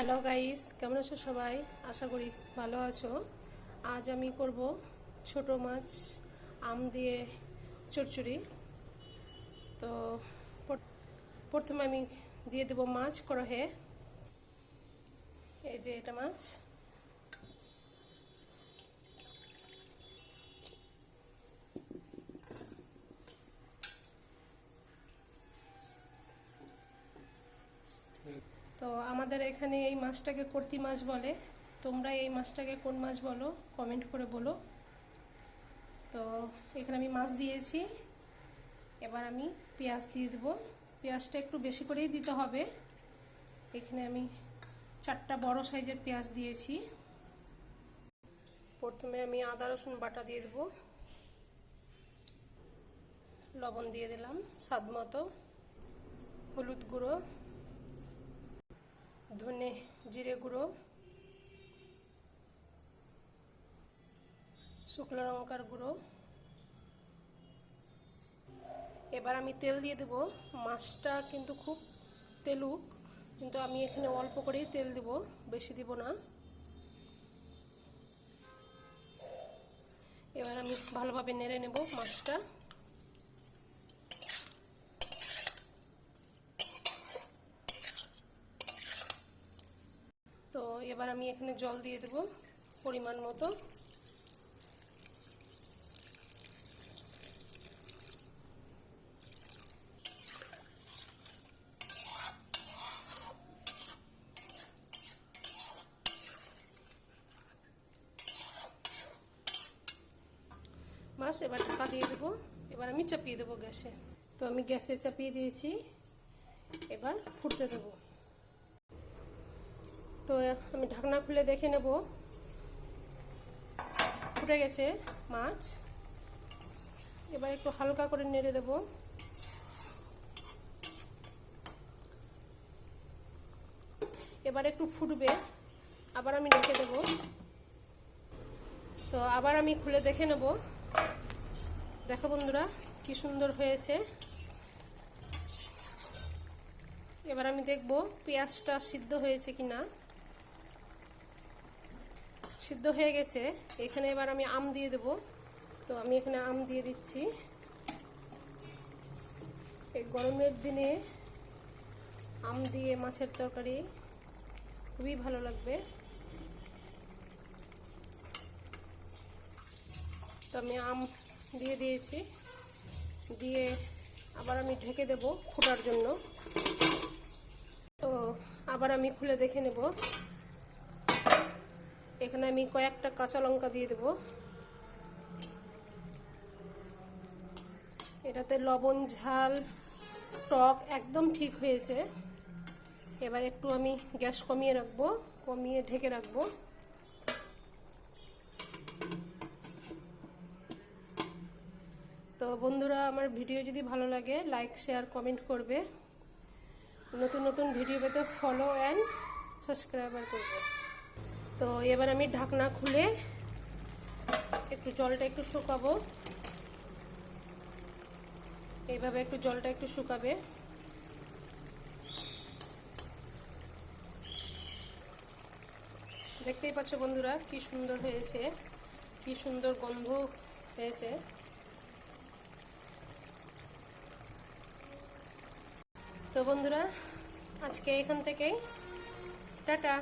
Hello guys, কেমন আছো সবাই? আশা করি ভালো আছো। আজ আমি করব ছোট মাছ আম দিয়ে চচ্চড়ি। তো প্রথমে আমি দিয়ে দেব মাছ কড়াইয়ে। এই যে এটা মাছ। তো আমাদের এখানে এই মাছটাকে কর্তি মাছ বলে। তোমরা এই মাছটাকে কোন মাছ বলো কমেন্ট করে বলো। তো এখানে আমি মাছ দিয়েছি। এবার আমি পেঁয়াজ দিয়ে দেবো। পেঁয়াজটা একটু বেশি করেই দিতে হবে। এখানে আমি 4টা বড় সাইজের পেঁয়াজ দিয়েছি। প্রথমে আমি আদা রসুন বাটা দিয়ে দেবো। লবণ দিয়ে দিলাম স্বাদ মতো, হলুদ গুঁড়ো, ধনে জিরে গুঁড়ো, শুকনো লঙ্কার গুঁড়ো। এবার আমি তেল দিয়ে দেব। মাছটা কিন্তু খুব তেলুক, কিন্তু আমি এখানে অল্প করেই তেল দেব, বেশি দিব না। এবার আমি ভালোভাবে নেড়ে নেব মাছটা। তো এবার আমি এখানে জল দিয়ে দেব পরিমাণ মতো। মাছ এবার ঢাকা দিয়ে দেবো। এবার আমি চাপিয়ে দেবো গ্যাসে। তো আমি গ্যাসে চাপিয়ে দিয়েছি, এবার ফুটতে দেব। তো আমি ঢাকনা খুলে দেখে নেব, ফুটে গেছে মাছ। এবার একটু হালকা করে নেড়ে দেব। এবার একটু ফুটবে, আবার আমি ঢেকে দেব। তো আবার আমি খুলে দেখে নেব। দেখো বন্ধুরা, কি সুন্দর হয়েছে। এবার আমি দেখব পেঁয়াজটা সিদ্ধ হয়েছে কিনা। সিদ্ধ হয়ে গেছে। এখানে এবার আমি আম দিয়ে দেব। তো আমি এখানে আম দিয়ে দিচ্ছি। এই গরমের দিনে আম দিয়ে মাছের তরকারি খুবই ভালো লাগবে। তো আমি আম দিয়ে দিয়েছি, দিয়ে আবার আমি ঢেকে দেব ফোটার জন্য। তো আবার আমি খুলে দেখে নেব। এখানে আমি কয়েকটা কাঁচা লঙ্কা দিয়ে দেব। এটাতে লবণ ঝাল টক একদম ঠিক হয়েছে। এবার একটু আমি গ্যাস কমিয়ে রাখবো, কমিয়ে ঢেকে রাখবো। তো বন্ধুরা, আমার ভিডিও যদি ভালো লাগে লাইক শেয়ার কমেন্ট করবে। নতুন নতুন ভিডিও পেতে ফলো অ্যান্ড সাবস্ক্রাইবার করবে। তো এবার আমি ঢাকনা খুলে একটু জলটা একটু শুকাবো। এইভাবে একটু জলটা একটু শুকাবে। দেখতেই পাচ্ছ বন্ধুরা, কি সুন্দর হয়েছে, কি সুন্দর গন্ধ হয়েছে। তো বন্ধুরা, আজকে এখান থেকেই টাটা।